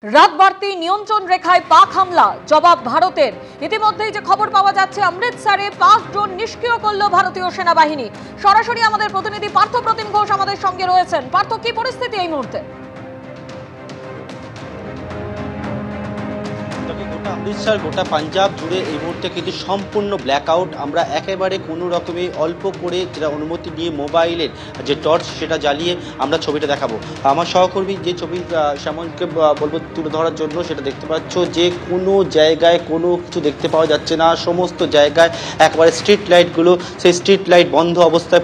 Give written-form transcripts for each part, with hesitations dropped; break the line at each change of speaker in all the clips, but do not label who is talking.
রাত বাড়তি নিয়ন্ত্রণ রেখায় পাক হামলা, জবাব ভারতের। ইতিমধ্যেই যে খবর পাওয়া যাচ্ছে, অমৃতসরে পাক ড্রোন নিষ্ক্রিয় করল ভারতীয় সেনাবাহিনী। সরাসরি আমাদের প্রতিনিধি পার্থ প্রতিম ঘোষ আমাদের সঙ্গে রয়েছেন। পার্থ, কি পরিস্থিতি এই মুহূর্তে?
গোটা অমৃতসর, গোটা পাঞ্জাব জুড়ে এই মুহূর্তে কিন্তু সম্পূর্ণ ব্ল্যাকআউট। আমরা একেবারে কোনো রকমে অল্প করে যেটা অনুমতি নিয়ে মোবাইলের যে টর্চ সেটা জ্বালিয়ে আমরা ছবিটা দেখাবো। আমার সহকর্মী যে ছবি শ্যামলকে বলবো তুলে ধরার জন্য, সেটা দেখতে পাচ্ছ যে কোনো জায়গায় কোনো কিছু দেখতে পাওয়া যাচ্ছে না। সমস্ত জায়গায় একবারে স্ট্রিট লাইটগুলো, সেই স্ট্রিট লাইট বন্ধ অবস্থায়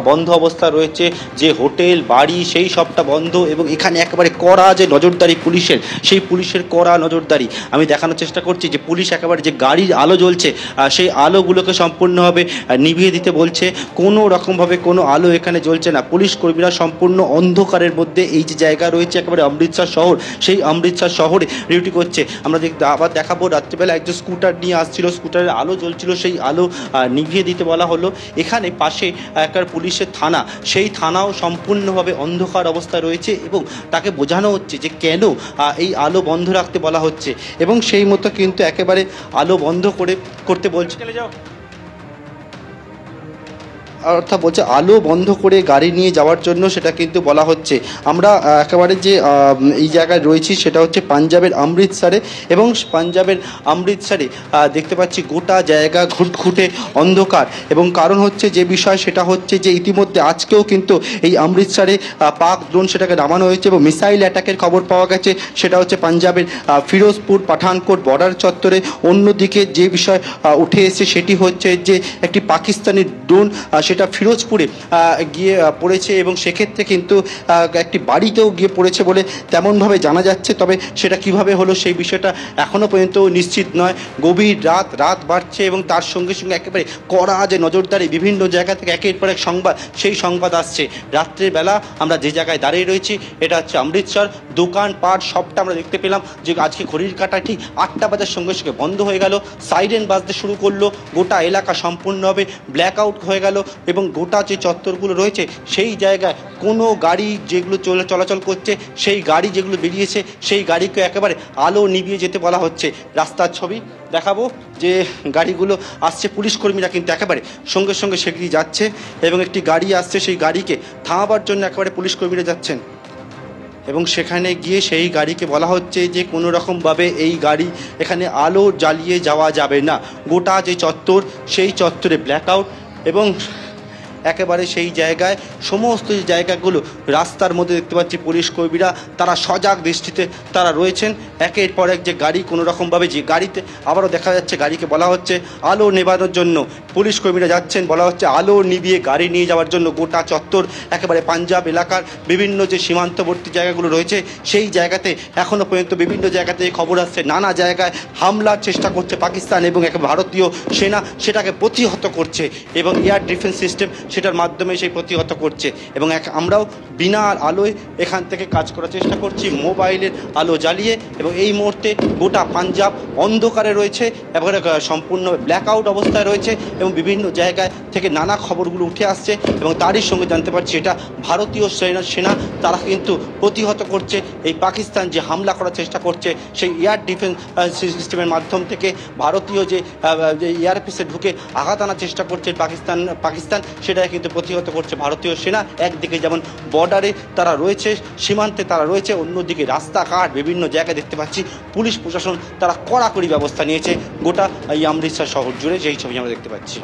বন্ধ অবস্থায় রয়েছে। যে হোটেল বাড়ি সেই সবটা বন্ধ, এবং এখানে একেবারে কড়া যে নজরদারি পুলিশের, সেই পুলিশের কড়া নজরদারি। আমি দেখানোর চেষ্টা করছি যে পুলিশ একেবারে যে গাড়ির আলো জ্বলছে সেই আলোগুলোকে সম্পূর্ণভাবে নিভিয়ে দিতে বলছে। কোনো রকমভাবে কোনো আলো এখানে জ্বলছে না। পুলিশ কর্মীরা সম্পূর্ণ অন্ধকারের মধ্যে এই যে জায়গা রয়েছে একেবারে অমৃতসর শহর, সেই অমৃতসর শহরে ডিউটি করছে। আমরা আবার দেখাবো, রাত্রিবেলা একজন স্কুটার নিয়ে আসছিল, স্কুটারের আলো জ্বলছিল, সেই আলো নিভিয়ে দিতে বলা হলো। এখানে পাশে একটা পুলিশের থানা, সেই থানাও সম্পূর্ণভাবে অন্ধকার অবস্থায় রয়েছে, এবং তাকে বোঝানো হচ্ছে যে কেন এই আলো বন্ধ রাখতে বলা হচ্ছে, এবং সেই মতো কিন্তু একেবারে আলো বন্ধ করতে বলছে। অর্থাৎ বলছে আলো বন্ধ করে গাড়ি নিয়ে যাওয়ার জন্য সেটা কিন্তু বলা হচ্ছে। আমরা একেবারে যে এই জায়গায় রয়েছি সেটা হচ্ছে পাঞ্জাবের অমৃতসরে, এবং পাঞ্জাবের অমৃতসরে দেখতে পাচ্ছি গোটা জায়গা ঘুটঘুটে অন্ধকার। এবং কারণ হচ্ছে যে বিষয় সেটা হচ্ছে যে ইতিমধ্যে আজকেও কিন্তু এই অমৃতসরে পাক ড্রোন সেটাকে নামানো হয়েছে, এবং মিসাইল অ্যাটাকের খবর পাওয়া গেছে। সেটা হচ্ছে পাঞ্জাবের ফিরোজপুর পাঠানকোট বর্ডার চত্বরে। অন্যদিকে যে বিষয় উঠে এসেছে সেটি হচ্ছে যে একটি পাকিস্তানি ড্রোন সেটা ফিরোজপুরে গিয়ে পড়েছে, এবং সেক্ষেত্রে কিন্তু একটি বাড়িতেও গিয়ে পড়েছে বলে তেমনভাবে জানা যাচ্ছে। তবে সেটা কিভাবে হলো সেই বিষয়টা এখনও পর্যন্ত নিশ্চিত নয়। গভীর রাত বাড়ছে, এবং তার সঙ্গে সঙ্গে একেবারে কড়া যে নজরদারি, বিভিন্ন জায়গা থেকে একের পর এক সংবাদ, সেই সংবাদ আসছে। রাত্রের বেলা আমরা যে জায়গায় দাঁড়িয়ে রয়েছি এটা হচ্ছে অমৃতসর। দোকানপাট সবটা আমরা দেখতে পেলাম যে আজকে ঘড়ির কাঁটা ঠিক 8টা বাজার সঙ্গে সঙ্গে বন্ধ হয়ে গেল। সাইরেন বাজতে শুরু করলো, গোটা এলাকা সম্পূর্ণভাবে ব্ল্যাকআউট হয়ে গেল, এবং গোটা যে চত্বরগুলো রয়েছে সেই জায়গায় কোনো গাড়ি যেগুলো চলাচল করছে, সেই গাড়ি যেগুলো বেরিয়েছে সেই গাড়িকে একেবারে আলো নিভিয়ে যেতে বলা হচ্ছে। রাস্তার ছবি দেখাবো যে গাড়িগুলো আসছে, পুলিশ কর্মীরা কিন্তু একেবারে সঙ্গে সঙ্গে সেগুলি যাচ্ছে, এবং একটি গাড়ি আসছে, সেই গাড়িকে থামাবার জন্য একেবারে পুলিশ কর্মীরা যাচ্ছেন, এবং সেখানে গিয়ে সেই গাড়িকে বলা হচ্ছে যে কোনো রকমভাবে এই গাড়ি এখানে আলো জ্বালিয়ে যাওয়া যাবে না। গোটা যে চত্বর সেই চত্বরে ব্ল্যাকআউট, এবং একেবারে সেই জায়গায় সমস্ত যে জায়গাগুলো রাস্তার মধ্যে দেখতে পাচ্ছি পুলিশ কর্মীরা তারা সজাগ দৃষ্টিতে তারা রয়েছেন। একের পর এক যে গাড়ি কোনো রকমভাবে, যে গাড়িতে আবারও দেখা যাচ্ছে গাড়িকে বলা হচ্ছে আলো নেভানোর জন্য, পুলিশ কর্মীরা যাচ্ছেন, বলা হচ্ছে আলো নিভিয়ে গাড়ি নিয়ে যাওয়ার জন্য। গোটা চত্বর একেবারে পাঞ্জাব এলাকার বিভিন্ন যে সীমান্তবর্তী জায়গাগুলো রয়েছে সেই জায়গাতে এখনও পর্যন্ত বিভিন্ন জায়গাতে খবর আসছে নানা জায়গায় হামলার চেষ্টা করছে পাকিস্তান, এবং এক ভারতীয় সেনা সেটাকে প্রতিহত করছে, এবং এয়ার ডিফেন্স সিস্টেম সেটার মাধ্যমে সেই প্রতিহত করছে। এবং আমরাও বিনা আলোয় এখান থেকে কাজ করার চেষ্টা করছি, মোবাইলের আলো জ্বালিয়ে, এবং এই মুহূর্তে গোটা পাঞ্জাব অন্ধকারে রয়েছে, এবং সম্পূর্ণ ব্ল্যাকআউট অবস্থায় রয়েছে, এবং বিভিন্ন জায়গায় থেকে নানা খবরগুলো উঠে আসছে, এবং তারই সঙ্গে জানতে পারছি এটা ভারতীয় সেনা তারা কিন্তু প্রতিহত করছে এই পাকিস্তান যে হামলা করার চেষ্টা করছে, সেই এয়ার ডিফেন্স সিস্টেমের মাধ্যম থেকে ভারতীয় যে এয়ারপিসে ঢুকে আঘাত আনার চেষ্টা করছে পাকিস্তান সেটা কিন্তু প্রতিহত করছে ভারতীয় সেনা। একদিকে যেমন বর্ডারে তারা রয়েছে, সীমান্তে তারা রয়েছে, অন্যদিকে রাস্তাঘাট বিভিন্ন জায়গায় দেখতে পাচ্ছি পুলিশ প্রশাসন তারা কড়াকড়ি ব্যবস্থা নিয়েছে গোটা এই অমৃতসর শহর জুড়ে, যেই ছবি আমরা দেখতে পাচ্ছি।